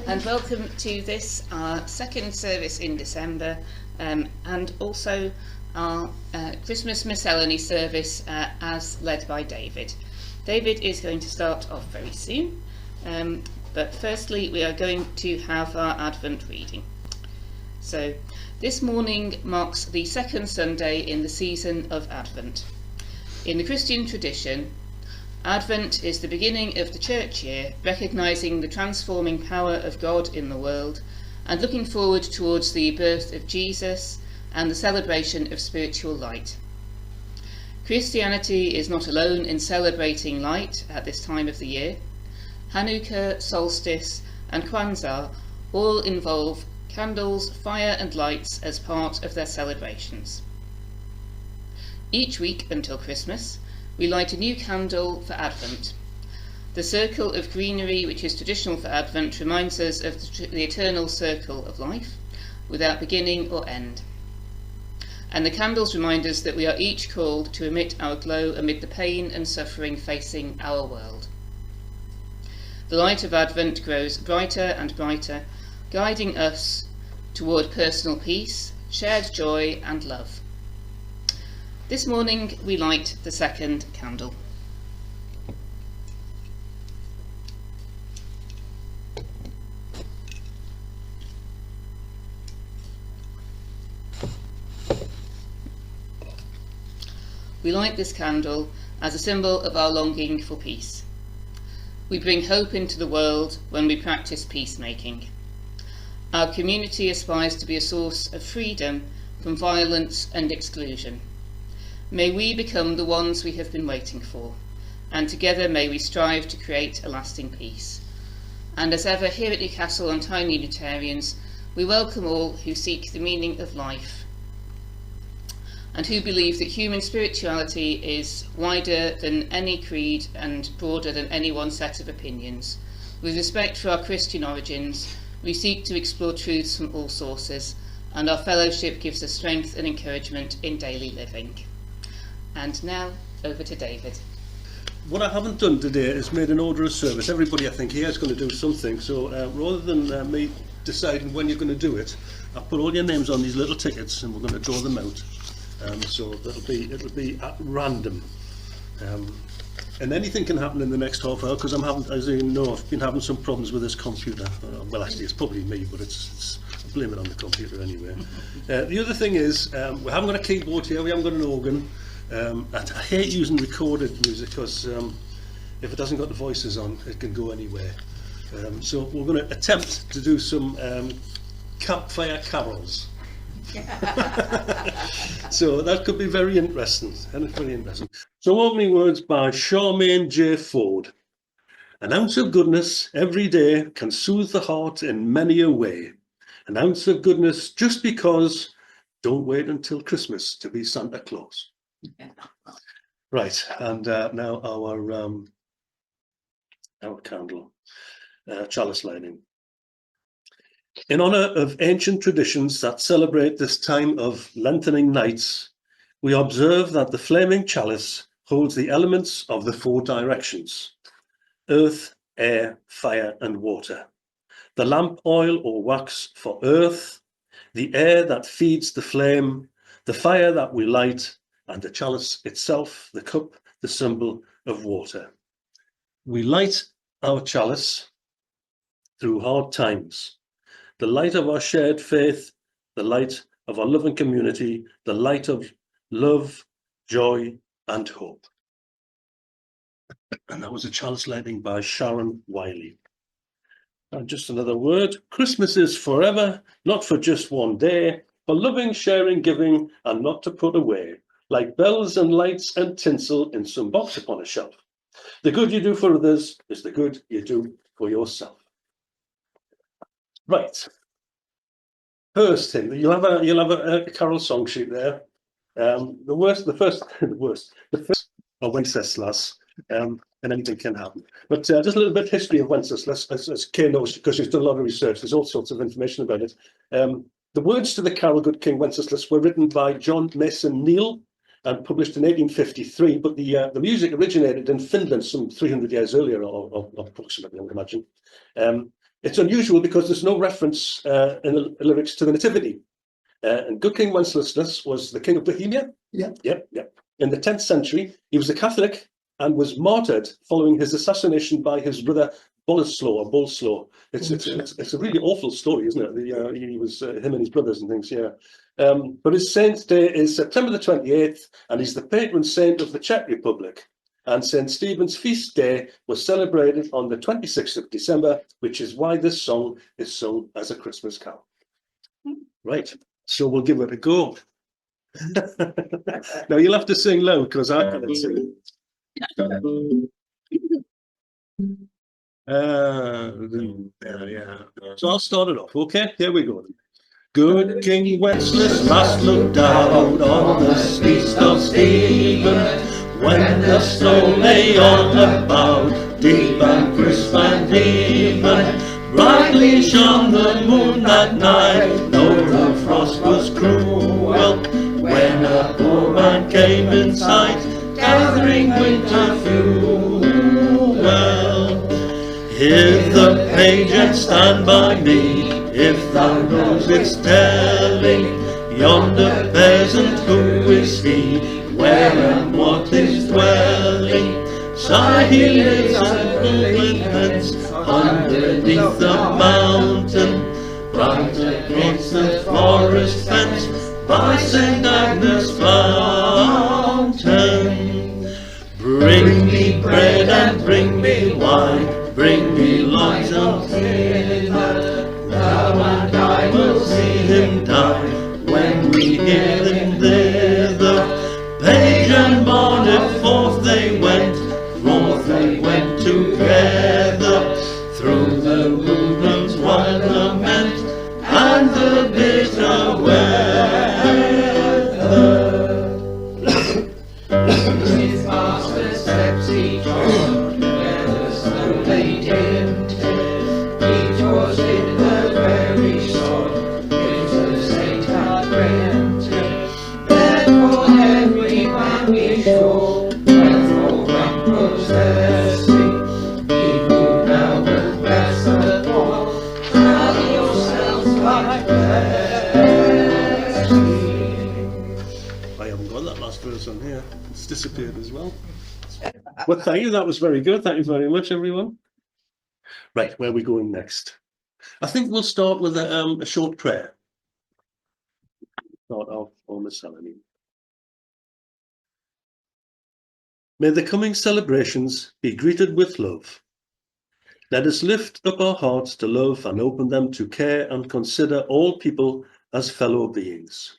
And welcome to this, our second service in December, and also our Christmas miscellany service as led by David. David is going to start off very soon, but firstly we are going to have our Advent reading. So this morning marks the second Sunday in the season of Advent. In the Christian tradition, Advent is the beginning of the church year, recognising the transforming power of God in the world and looking forward towards the birth of Jesus and the celebration of spiritual light. Christianity is not alone in celebrating light at this time of the year. Hanukkah, solstice and Kwanzaa all involve candles, fire and lights as part of their celebrations. Each week until Christmas, we light a new candle for Advent. The circle of greenery, which is traditional for Advent, reminds us of the eternal circle of life, without beginning or end. And the candles remind us that we are each called to emit our glow amid the pain and suffering facing our world. The light of Advent grows brighter and brighter, guiding us toward personal peace, shared joy and love. This morning we light the second candle. We light this candle as a symbol of our longing for peace. We bring hope into the world when we practice peacemaking. Our community aspires to be a source of freedom from violence and exclusion. May we become the ones we have been waiting for, and together may we strive to create a lasting peace. And as ever, here at Newcastle on Time Unitarians, we welcome all who seek the meaning of life and who believe that human spirituality is wider than any creed and broader than any one set of opinions. With respect for our Christian origins, we seek to explore truths from all sources, and our fellowship gives us strength and encouragement in daily living. And now, over to David. What I haven't done today is made an order of service. Everybody, I think, here is going to do something. So rather than me deciding when you're going to do it, I've put all your names on these little tickets and we're going to draw them out. So it'll be at random. And anything can happen in the next half hour because I'm having, as you know, I've been having some problems with this computer. Well, actually, it's probably me, but I blame it on the computer anyway. The other thing is, we haven't got a keyboard here, we haven't got an organ. I hate using recorded music because if it hasn't got the voices on, it can go anywhere. So we're going to attempt to do some campfire carols. So that could be very interesting. So opening words by Charmaine J. Ford. An ounce of goodness every day can soothe the heart in many a way. An ounce of goodness just because. Don't wait until Christmas to be Santa Claus. Right, and now our candle, chalice lighting. In honour of ancient traditions that celebrate this time of lengthening nights, we observe that the flaming chalice holds the elements of the four directions: earth, air, fire and water. The lamp oil or wax for earth, the air that feeds the flame, the fire that we light, and the chalice itself, the cup, the symbol of water. We light our chalice through hard times. The light of our shared faith, the light of our loving community, the light of love, joy, and hope. And that was a chalice lighting by Sharon Wiley. And just another word, Christmas is forever, not for just one day, for loving, sharing, giving, and not to put away, like bells and lights and tinsel in some box upon a shelf. The good you do for others is the good you do for yourself. Right. First thing, you'll have a carol song sheet there. The first are Wenceslas, and anything can happen. But just a little bit of history of Wenceslas, as Kay knows, because she's done a lot of research. There's all sorts of information about it. The words to the carol Good King Wenceslas were written by John Mason Neale and published in 1853, but the music originated in Finland some 300 years earlier, or approximately, I would imagine. It's unusual because there's no reference in the lyrics to the Nativity. And good King Wenceslas was the king of Bohemia. Yeah. In the 10th century, he was a Catholic and was martyred following his assassination by his brother Boleslaw. It's a really awful story, isn't it? He was him and his brothers and things. Yeah. But his saint day is September the 28th, and he's the patron saint of the Czech Republic. And St. Stephen's feast day was celebrated on the 26th of December, which is why this song is sung as a Christmas carol. Right, so we'll give it a go. Now you'll have to sing loud because I can't sing. Yeah. So I'll start it off, okay? Here we go. Good King Wenceslas last looked out on the feast of Stephen, when the snow lay on about, deep and crisp and even. Brightly shone the moon that night, though the frost was cruel, when a poor man came in sight, gathering winter fuel. Hear the page and stand by me, if thou knows its telling, yonder peasant, who is he, where and what is dwelling? Sire, he lives at Lincoln's, underneath the mountain, right against the forest fence, by St. Agnes' fountain. Bring me bread and bring me wine, bring me logs of hither, thou and I will see him die, when we hear him thither. Page and bonnet forth they went together, through the woodlands wild lament, and the bitter weather. His master steps he trod, where the snow lay dimmed. Each was in the very sod, which the saint had rented. Therefore every man be sure, wherefore one possessing, he who now will bless the poor, have yourselves by blessing. I haven't got that last verse on here. It's disappeared as well. Well, thank you. That was very good. Thank you very much, everyone. Right, where are we going next? I think we'll start with a short prayer. Start off on the Miscellany. May the coming celebrations be greeted with love. Let us lift up our hearts to love and open them to care and consider all people as fellow beings.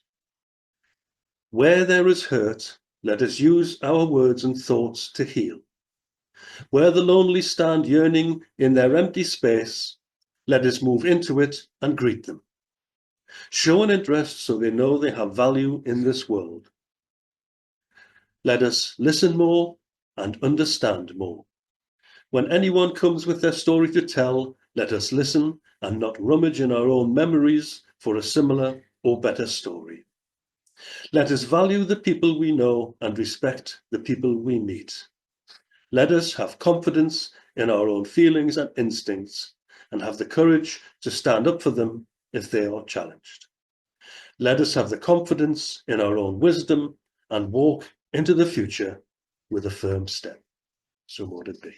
Where there is hurt, let us use our words and thoughts to heal. Where the lonely stand yearning in their empty space, let us move into it and greet them. Show an interest so they know they have value in this world. Let us listen more and understand more. When anyone comes with their story to tell, let us listen and not rummage in our own memories for a similar or better story. Let us value the people we know and respect the people we meet. Let us have confidence in our own feelings and instincts and have the courage to stand up for them if they are challenged. Let us have the confidence in our own wisdom and walk into the future with a firm step. So mote it be.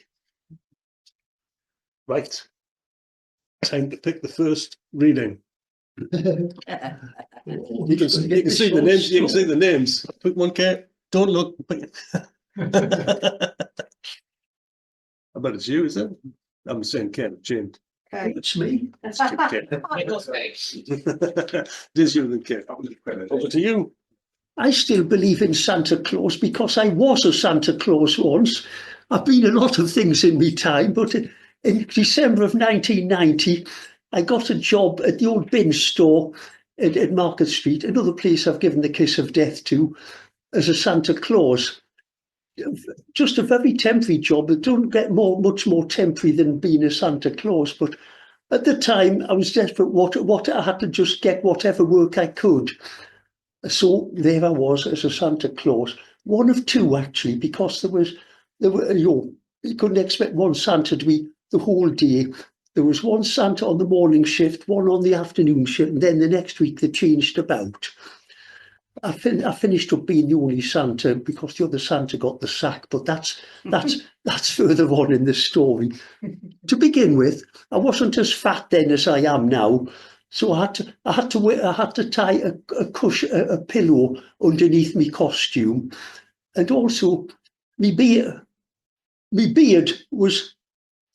Right. Time to pick the first reading. You can see the names. You can see the names. Pick one, Kate. Don't look. I bet it's you, is it? I'm saying Kate, Jane. Okay, it's me. It's Kate. It is you then, Kate. Over to you. I still believe in Santa Claus because I was a Santa Claus once. I've been a lot of things in my time, but in December of 1990, I got a job at the old bin store at Market Street, another place I've given the kiss of death to, as a Santa Claus. Just a very temporary job. It don't get much more temporary than being a Santa Claus, but at the time I was desperate. What I had to just get whatever work I could. So there I was as a Santa Claus, one of two actually, because there were you couldn't expect one Santa to be the whole day. there was one Santa on the morning shift, one on the afternoon shift, and then the next week they changed about. I finished up being the only Santa because the other Santa got the sack, but that's further on in the story. To begin with, I wasn't as fat then as I am now, so I had to tie a pillow underneath my costume, and also my beard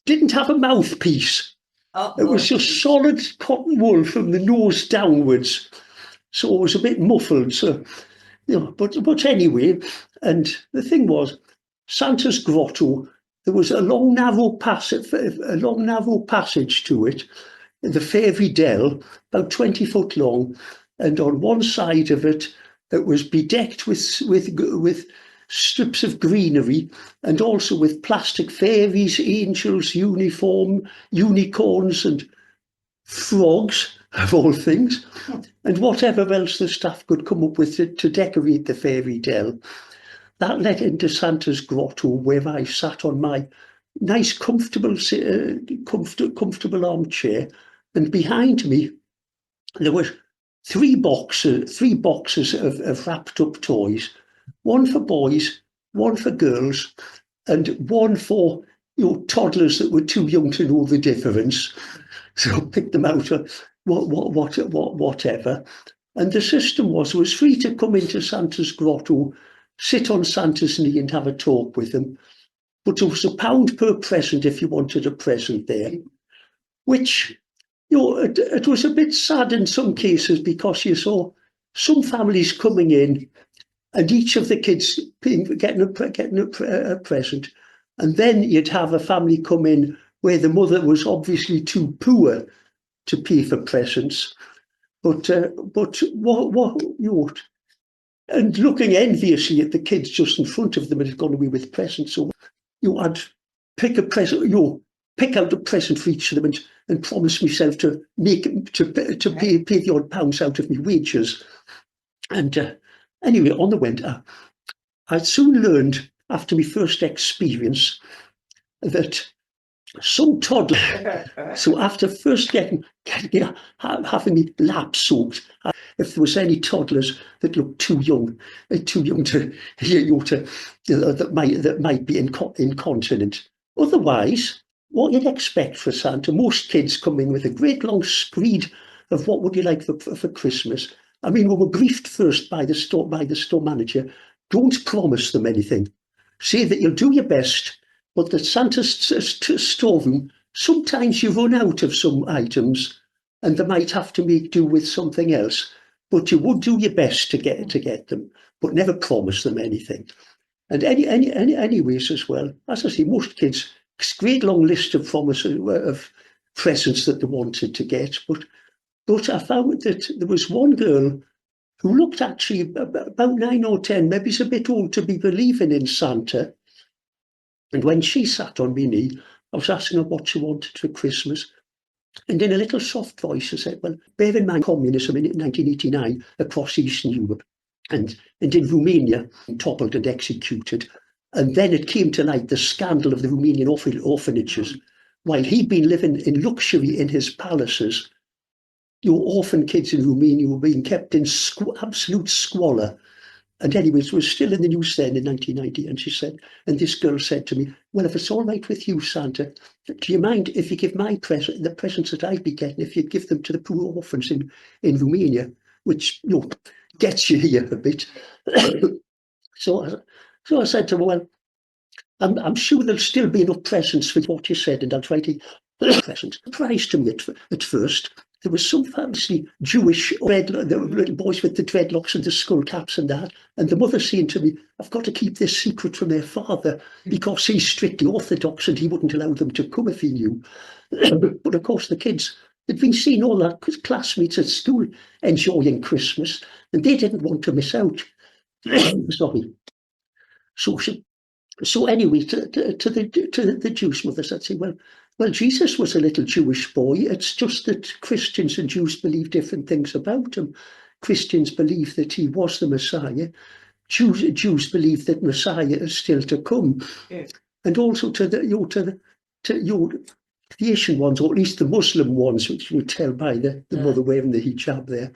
didn't have a mouthpiece. It was just solid cotton wool from the nose downwards. So it was a bit muffled, so but anyway, and the thing was, Santa's grotto, there was a long narrow passage to it, the fairy dell, about 20 foot long, and on one side of it was bedecked with strips of greenery, and also with plastic fairies, angels, unicorns, and frogs, of all things, and whatever else the staff could come up with to decorate the fairy dell. That led into Santa's grotto, where I sat on my nice, comfortable armchair, and behind me there were three boxes of wrapped up toys, one for boys, one for girls, and one for toddlers that were too young to know the difference. So I picked them out. Whatever. And the system was free to come into Santa's grotto, sit on Santa's knee and have a talk with him. But it was £1 per present if you wanted a present there, which, it was a bit sad in some cases, because you saw some families coming in and each of the kids getting a present. And then you'd have a family come in where the mother was obviously too poor to pay for presents, but and looking enviously at the kids just in front of them that had gone away with presents. So I'd pick a present, pick out a present for each of them and promise myself to pay the odd pounds out of my wages. And anyway, on the winter, I soon learned after my first experience that some toddler, so after first having me lap soaked, if there was any toddlers that looked too young to that might be incontinent. Otherwise, what you'd expect for Santa, most kids come in with a great long screed of what would you like for Christmas. I mean, we were briefed first by the store manager. Don't promise them anything. Say that you'll do your best. But the Santa's storeroom, sometimes you run out of some items and they might have to make do with something else. But you would do your best to get them, but never promise them anything. And anyways as well, as I say, most kids, great long list of promises of presents that they wanted to get. But I found that there was one girl who looked actually about 9 or 10, maybe she's a bit old to be believing in Santa. And when she sat on my knee, I was asking her what she wanted for Christmas. And in a little soft voice, I said, well, bear in mind communism in 1989 across Eastern Europe and in Romania, toppled and executed. And then it came to light the scandal of the Romanian orphanages. While he'd been living in luxury in his palaces, orphan kids in Romania were being kept in absolute squalor. And anyways, it was still in the news then in 1990. And she said, and this girl said to me, well, if it's all right with you, Santa, do you mind if you give my present, the presents that I'd be getting, if you give them to the poor orphans in Romania, which gets you here a bit. So I said to her, well, I'm sure there'll still be enough presents for what you said, and I'll try to presents. Surprised to me at first. There was some famously Jewish little boys with the dreadlocks and the skull caps and that. And the mother saying to me, I've got to keep this secret from their father because he's strictly orthodox and he wouldn't allow them to come if he knew. But of course, the kids had been seeing all their classmates at school enjoying Christmas and they didn't want to miss out. Sorry. So anyway, to the Jewish mothers, I'd say, well, Jesus was a little Jewish boy. It's just that Christians and Jews believe different things about him. Christians believe that he was the Messiah. Jews believe that Messiah is still to come. Yes. And also to the Asian ones, or at least the Muslim ones, which you would tell by the mother wearing the hijab there,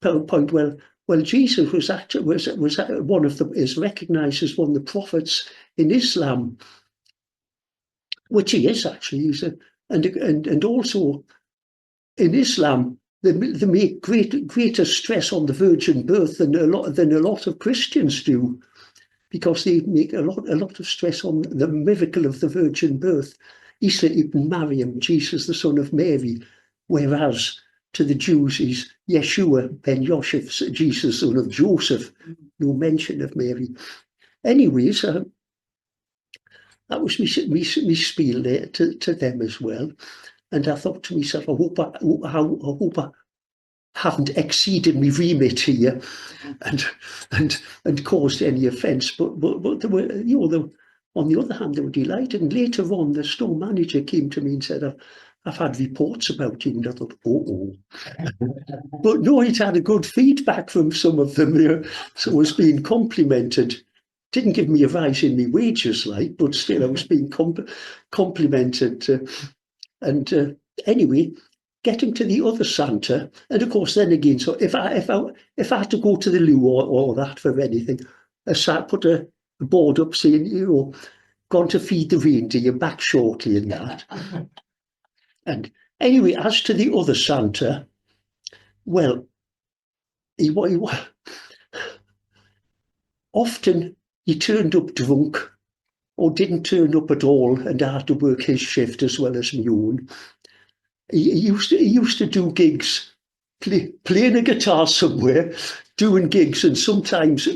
point, well, Jesus was one of the, is recognised as one of the prophets in Islam, which he is actually. And also in Islam, they make greater stress on the virgin birth than a lot of Christians do, because they make a lot of stress on the miracle of the virgin birth. Isa ibn Maryam, Jesus the son of Mary, whereas to the Jews is Yeshua ben Yosef, Jesus son of Joseph, no mention of Mary. Anyways, that was me spiel there to them as well. And I thought to myself, I hope I haven't exceeded my remit here and caused any offence. But they were, on the other hand, they were delighted. And later on, the store manager came to me and said, I've had reports about you. And I thought, But no, it had a good feedback from some of them. So I was being complimented. Didn't give me a rise in my wages, but still I was being complimented. Anyway, getting to the other Santa, and of course, then again, so if I had to go to the loo or that for anything, I put a board up saying, gone to feed the reindeer, back shortly and that. And anyway, as to the other Santa, well, often he turned up drunk or didn't turn up at all, and I had to work his shift as well as my own. He used to do gigs, playing a guitar somewhere, doing gigs, and sometimes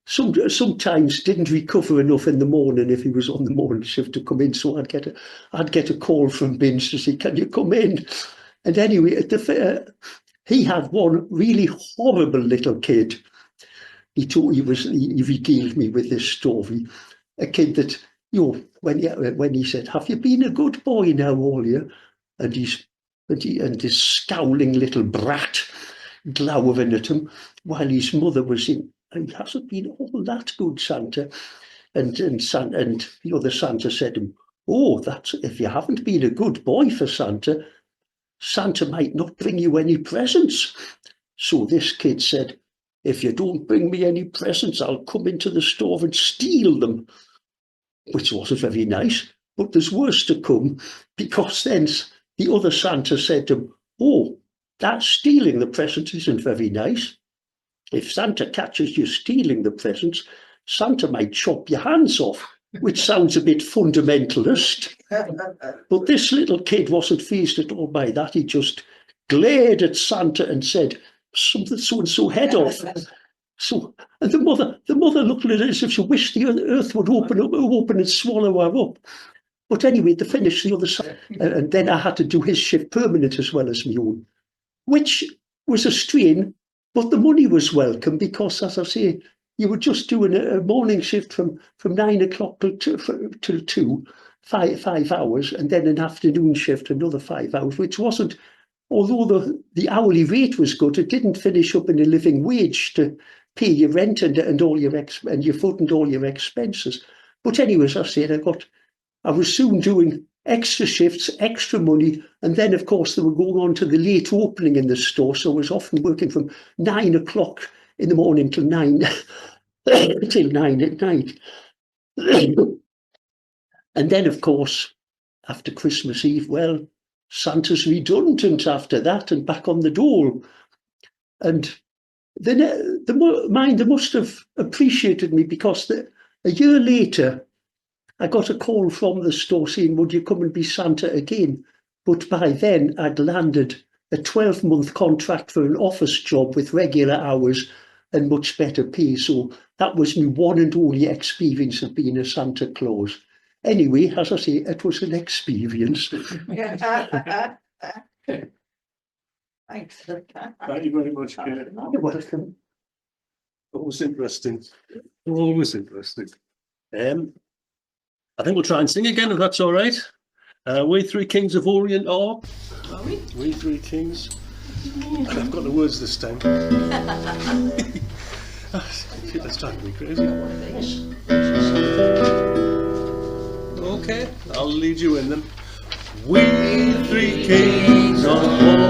sometimes didn't recover enough in the morning if he was on the morning shift to come in. So I'd get a call from Binge to say, "Can you come in?" And anyway, he had one really horrible little kid. He regaled me with this story. A kid that, when he said, "Have you been a good boy now all year?" And this scowling little brat glowering at him, while his mother was in, "He hasn't been all that good, Santa." And the other Santa said to him, "Oh, that's if you haven't been a good boy for Santa, Santa might not bring you any presents." So this kid said, "If you don't bring me any presents, I'll come into the store and steal them," which wasn't very nice. But there's worse to come, because then the other Santa said to him, "Oh, that stealing the presents isn't very nice. If Santa catches you stealing the presents, Santa might chop your hands off," which sounds a bit fundamentalist. But this little kid wasn't fazed at all by that. He just glared at Santa and said, "Something so-and-so head off." So, and the mother looked at it as if she wished the earth would open and swallow her up. But anyway, to finish the other side, and then I had to do his shift permanent as well as my own, which was a strain, but the money was welcome, because, as I say, you were just doing a morning shift from 9 o'clock till 2, 5 hours, and then an afternoon shift, another 5 hours, which wasn't, although the hourly rate was good, it didn't finish up in a living wage to pay your rent and all your food and all your expenses. But anyway, as I said, I was soon doing extra shifts, extra money, and then of course they were going on to the late opening in the store, so I was often working from 9 o'clock in the morning till 9 till 9 at night. And then of course, after Christmas Eve, well, Santa's redundant after that and back on the dole. And then they must have appreciated me, because a year later, I got a call from the store saying, "Would you come and be Santa again?" But by then I'd landed a 12-month contract for an office job with regular hours and much better pay. So that was my one and only experience of being a Santa Claus. Anyway, as I say, it was an experience. Thanks. Thank you very much, Kate. You're welcome. Always interesting. Always interesting. I think we'll try and sing again, if that's all right. We Three Kings of Orient are. Are we? We Three Kings. And I've got the words this time. Let's try and be crazy. Okay, I'll lead you in them. We three kings of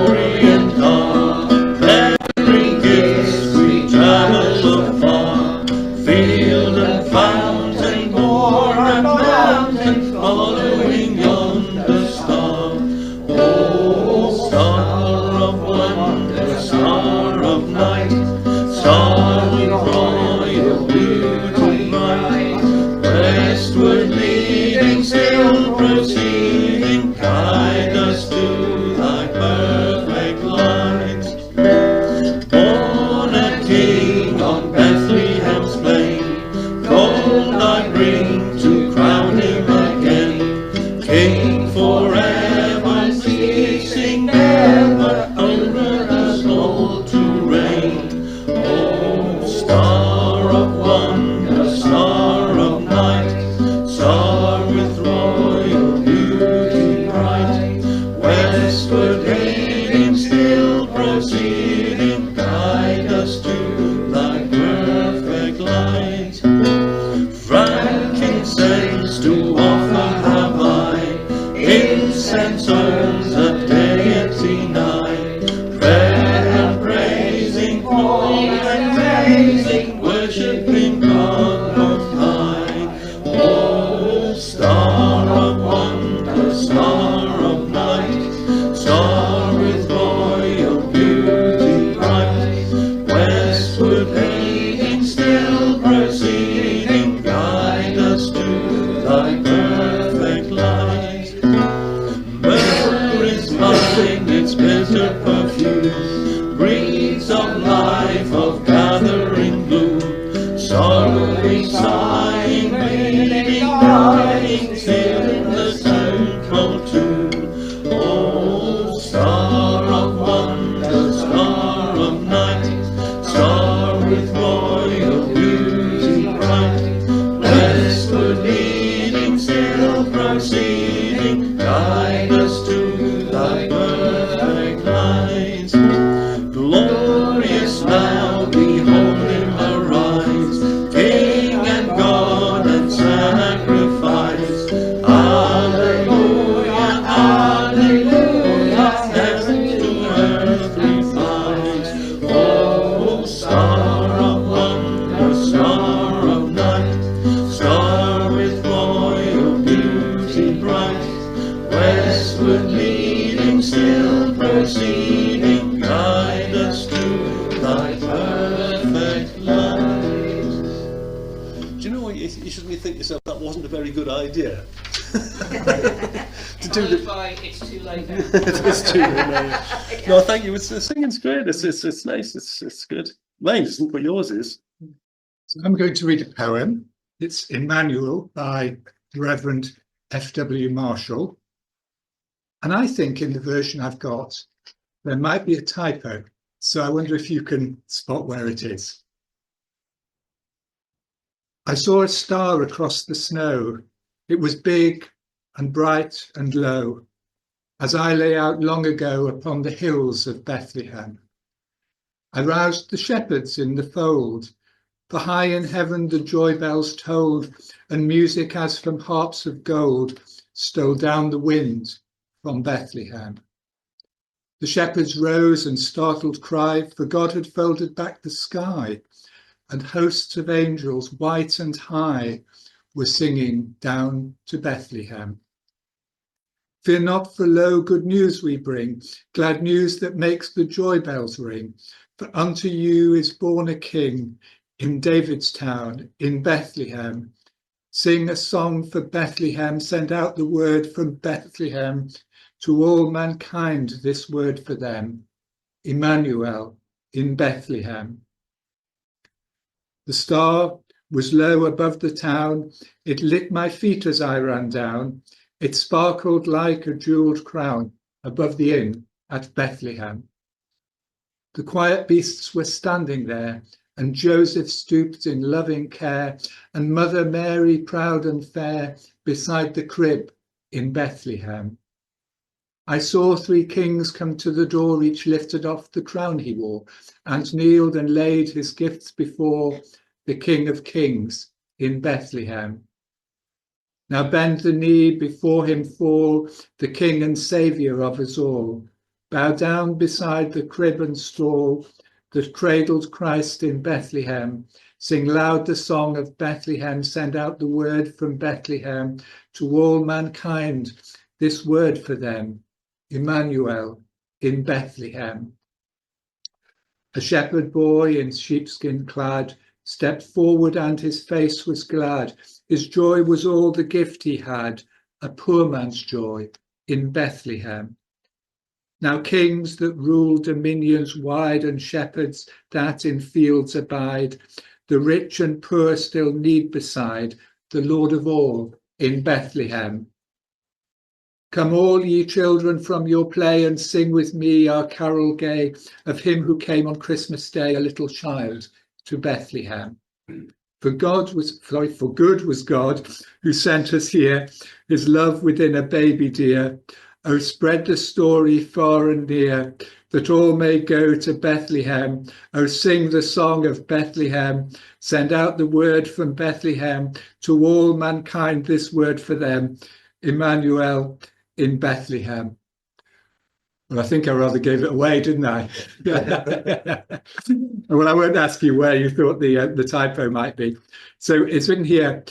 Orient are, bearing gifts we travel afar, field and fountain, moor and mountain, following yonder star. Oh, star of wonder, star of night, star with royal beauty bright, westward leading, still proceeding, guide us to thy perfect light. Born a king on Bethlehem's plain, gold I bring to crown him again, king forever, ceasing never, over us all to reign. Oh, star of wonder, star of night, star with royal beauty bright, westward leading, still proceeding, guide us to thy perfect light. Frankincense to offer have I, incense urns of deity nigh, prayer and praising, holy and praising, worshipping God most high. Oh, star of wonder, star of night, star with royal beauty bright, westward leading, still proceeding, guide us to thy perfect light. Myrrh is mine, its bitter perfume breathes of life, of gathering bloom, sorrowing, sighing, bleeding, dying, still in the stone cold tomb. Oh, star of wonder, star of night, star with royal beauty bright, westward leading, still proceeding, guide us to thy perfect light. Glorious now, behold him arise, King and God and sacrifice. Alleluia, alleluia, heaven to earth replies. Oh, star of wonder, star of night, star with royal beauty bright, westward leading, still proceeding, guide us to thy perfect light. Do you know what, you shouldn't think to yourself that wasn't a very good idea? To do the... It's too late now. It's too late now. No, thank you. The singing's great. It's nice. It's good. Mine isn't, but yours is. So I'm going to read a poem. It's Emmanuel by the Reverend F.W. Marshall. And I think in the version I've got, there might be a typo. So I wonder if you can spot where it is. I saw a star across the snow. It was big and bright and low, as I lay out long ago upon the hills of Bethlehem. I roused the shepherds in the fold, for high in heaven the joy bells tolled, and music as from harps of gold stole down the wind from Bethlehem. The shepherds rose and startled cried, for God had folded back the sky, and hosts of angels white and high were singing down to Bethlehem. Fear not, for lo, good news we bring, glad news that makes the joy bells ring. For unto you is born a King in David's town, in Bethlehem. Sing a song for Bethlehem, send out the word from Bethlehem to all mankind, this word for them, Emmanuel in Bethlehem. The star was low above the town, it lit my feet as I ran down, it sparkled like a jewelled crown above the inn at Bethlehem. The quiet beasts were standing there, and Joseph stooped in loving care, and Mother Mary, proud and fair, beside the crib in Bethlehem. I saw three kings come to the door, each lifted off the crown he wore, and kneeled and laid his gifts before the King of Kings in Bethlehem. Now bend the knee, before him fall, the King and Saviour of us all. Bow down beside the crib and stall that cradled Christ in Bethlehem. Sing loud the song of Bethlehem, send out the word from Bethlehem to all mankind, this word for them, Emmanuel in Bethlehem. A shepherd boy in sheepskin clad stepped forward and his face was glad. His joy was all the gift he had, a poor man's joy in Bethlehem. Now kings that rule dominions wide and shepherds that in fields abide, the rich and poor still need beside the Lord of all in Bethlehem. Come all ye children from your play and sing with me our carol gay of him who came on Christmas Day, a little child, to Bethlehem. For good was God who sent us here, his love within a baby dear. Oh, spread the story far and near, that all may go to Bethlehem. Oh, sing the song of Bethlehem, send out the word from Bethlehem, to all mankind this word for them, Emmanuel in Bethlehem. Well, I think I rather gave it away, didn't I? Well, I won't ask you where you thought the typo might be. So it's written here,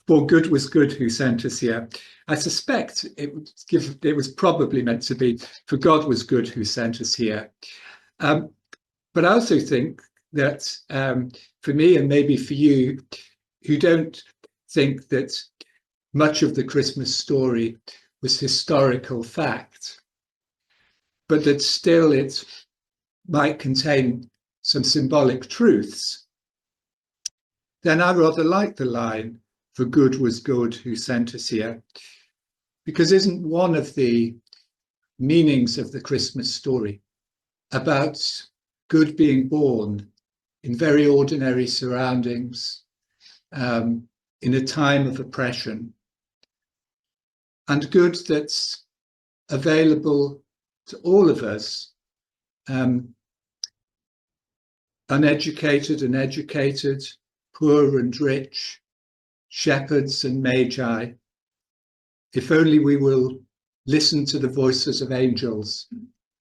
for good was good who sent us here. I suspect it was probably meant to be, for God was good who sent us here. But I also think that for me, and maybe for you, who don't think that much of the Christmas story was historical fact, but that still it might contain some symbolic truths, then I rather like the line, for good was good who sent us here, because isn't one of the meanings of the Christmas story about good being born in very ordinary surroundings, in a time of oppression, and good that's available to all of us, uneducated and educated, poor and rich, shepherds and magi, if only we will listen to the voices of angels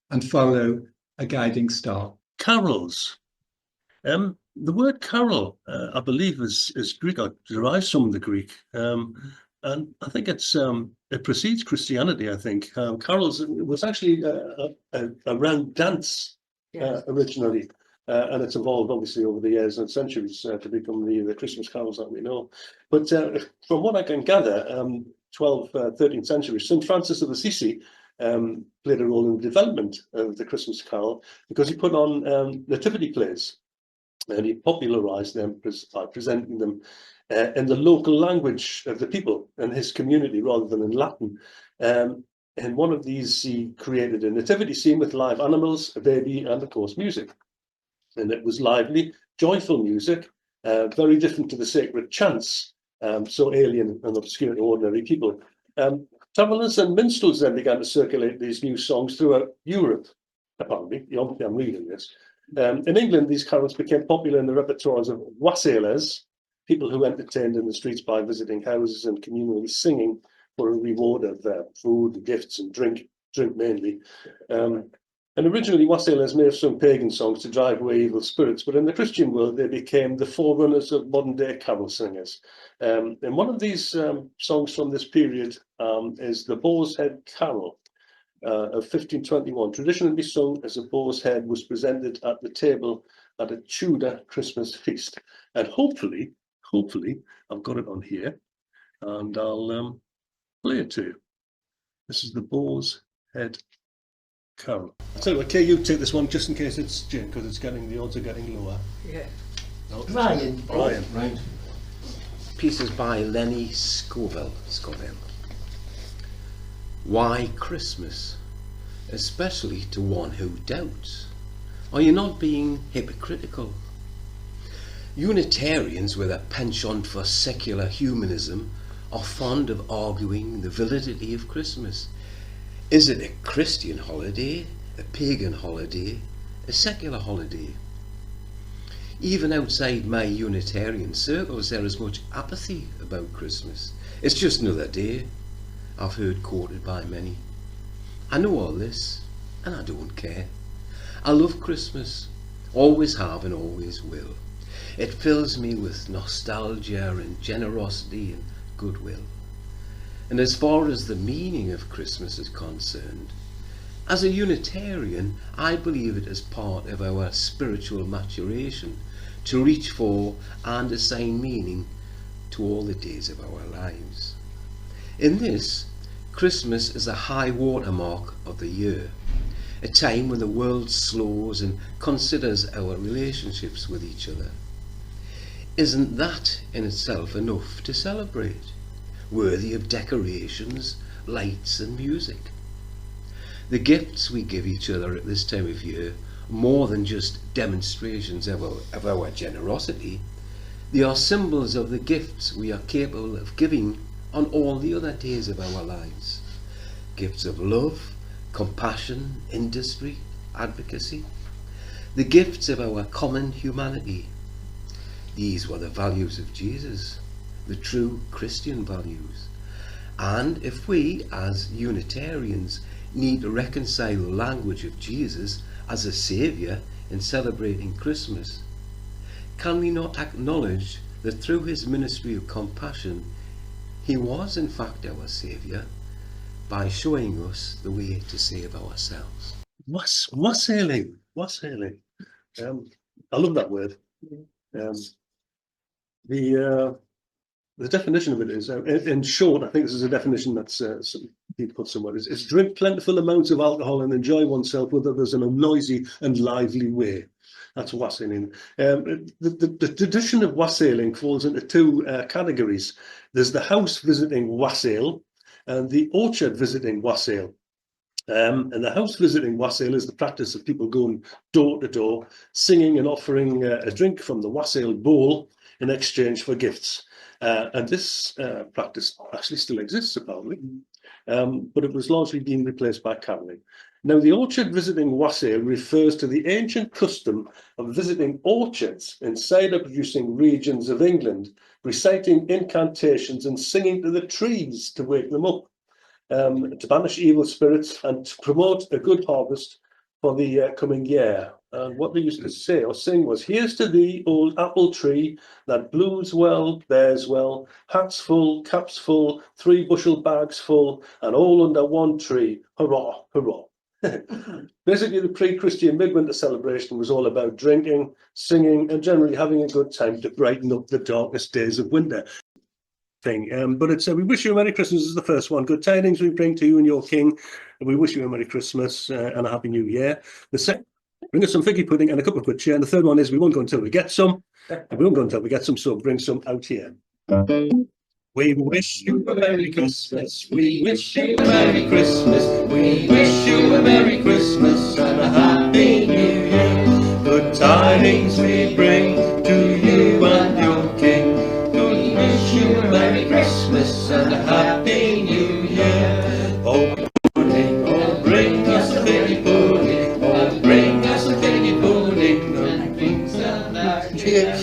and follow a guiding star. Carols. The word carol, I believe, is Greek, or derives from the Greek. And I think it precedes Christianity, I think. Carols was actually a round dance originally, and it's evolved obviously over the years and centuries to become the Christmas carols that we know. But from what I can gather, 12th, 13th century, St. Francis of Assisi played a role in the development of the Christmas carol because he put on nativity plays, and he popularized them by presenting them in the local language of the people in his community rather than in Latin. In one of these, he created a nativity scene with live animals, a baby, and of course music. And it was lively, joyful music, very different to the sacred chants, so alien and obscure to ordinary people. Travellers and minstrels then began to circulate these new songs throughout Europe, apparently. Obviously, I'm reading this. In England, these carols became popular in the repertoires of wassailers, people who entertained in the streets by visiting houses and communally singing for a reward of food, gifts, and drink mainly. And originally, wassailers may have sung pagan songs to drive away evil spirits, but in the Christian world, they became the forerunners of modern-day carol singers. And one of these songs from this period is the Boar's Head Carol of 1521, traditionally sung as a boar's head was presented at the table at a Tudor Christmas feast. And hopefully, I've got it on here, and I'll play it to you. This is the Boar's Head Carol. So, okay, you take this one just in case it's Jim, because the odds are getting lower. Yeah. No, Brian. Brian. Pieces by Lenny Scoville. Why Christmas? Especially to one who doubts. Are you not being hypocritical? Unitarians with a penchant for secular humanism are fond of arguing the validity of Christmas. Is it a Christian holiday, a pagan holiday, a secular holiday? Even outside my Unitarian circles, there is much apathy about Christmas. It's just another day, I've heard quoted by many. I know all this, and I don't care. I love Christmas, always have and always will. It fills me with nostalgia and generosity and goodwill. And as far as the meaning of Christmas is concerned, as a Unitarian, I believe it is part of our spiritual maturation to reach for and assign meaning to all the days of our lives. In this, Christmas is a high watermark of the year, a time when the world slows and considers our relationships with each other. Isn't that in itself enough to celebrate, worthy of decorations, lights and music? The gifts we give each other at this time of year, more than just demonstrations of our generosity, they are symbols of the gifts we are capable of giving on all the other days of our lives. Gifts of love, compassion, industry, advocacy. The gifts of our common humanity. These were the values of Jesus, the true Christian values. And if we, as Unitarians, need to reconcile the language of Jesus as a saviour in celebrating Christmas, can we not acknowledge that through his ministry of compassion, he was in fact our saviour by showing us the way to save ourselves? Wassailing. I love that word. The definition of it is, in short, I think this is a definition that's people put somewhere, is drink plentiful amounts of alcohol and enjoy oneself with others in a noisy and lively way. That's wassailing. The tradition of wassailing falls into two categories. There's the house visiting wassail and the orchard visiting wassail. And the house visiting wassail is the practice of people going door to door, singing and offering a drink from the wassail bowl in exchange for gifts. And this practice actually still exists, apparently, but it was largely being replaced by caroling. Now, the orchard visiting wassail refers to the ancient custom of visiting orchards in cider-producing regions of England, reciting incantations and singing to the trees to wake them up, to banish evil spirits and to promote a good harvest for the coming year. And what they used to say or sing was, "Here's to thee, old apple tree, that blooms well, bears well, hats full, caps full, 3 bushel bags full, and all under one tree. Hurrah, hurrah." Basically, the pre-Christian midwinter celebration was all about drinking, singing, and generally having a good time to brighten up the darkest days of winter. But it's we wish you a Merry Christmas is the first one. Good tidings we bring to you and your King. And we wish you a Merry Christmas and a Happy New Year. The second, bring us some figgy pudding and a cup of good cheer. And the third one is we won't go until we get some. And we won't go until we get some, so bring some out here. We wish you a Merry Christmas. We wish you a Merry Christmas. We wish you a Merry Christmas and a Happy New Year. Good tidings we bring to you and your King. We wish you a Merry Christmas and a Happy New Year. Oh, pudding, oh, bring us a figgy pudding. Oh, bring us a figgy pudding and bring some back cheer.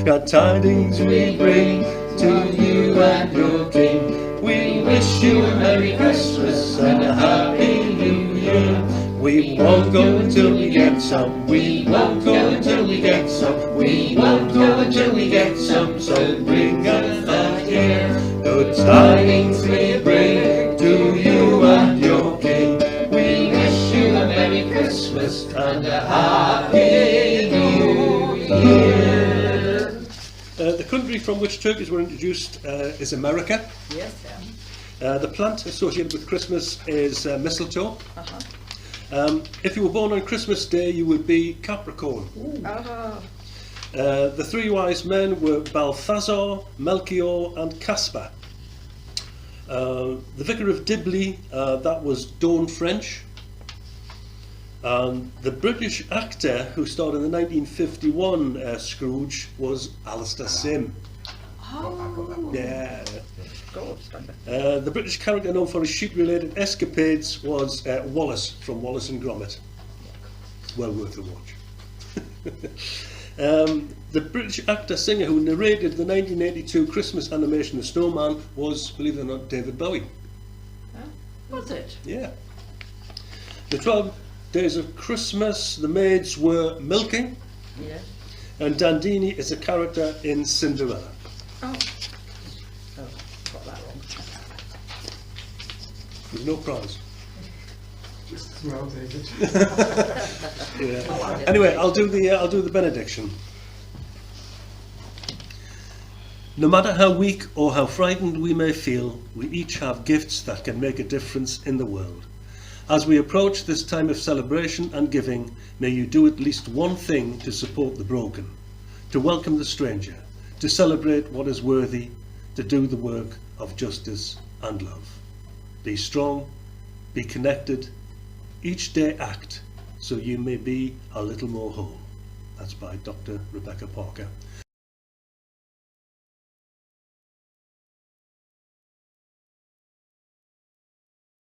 Good tidings we bring to you and your King. We wish you a Merry Christmas and a Happy New Year. We won't go until we get some. We won't go until we get some. We won't go until we get some. So bring us that here. Good tidings we bring to you and your King. We wish you a Merry Christmas and a Happy New Year. The country from which turkeys were introduced is America. Yes, The plant associated with Christmas is mistletoe. If you were born on Christmas Day, you would be Capricorn. The 3 wise men were Balthazar, Melchior and Caspar. The Vicar of Dibley, that was Dawn French. The British actor who starred in the 1951 Scrooge was Alistair Sim. Yeah. The British character known for his sheep-related escapades was Wallace from Wallace and Gromit. Well worth a watch. The British actor-singer who narrated the 1982 Christmas animation The Snowman was, believe it or not, David Bowie. Was it? Yeah. The 12 Days of Christmas, the maids were milking, Yeah. and Dandini is a character in Cinderella. Oh. Oh, got that wrong. There's no prize. Well, David. Yeah. Anyway, I'll do the benediction. No matter how weak or how frightened we may feel, we each have gifts that can make a difference in the world. As we approach this time of celebration and giving, may you do at least one thing to support the broken, to welcome the stranger, to celebrate what is worthy, to do the work of justice and love. Be strong, be connected, each day act so you may be a little more whole. That's by Dr. Rebecca Parker.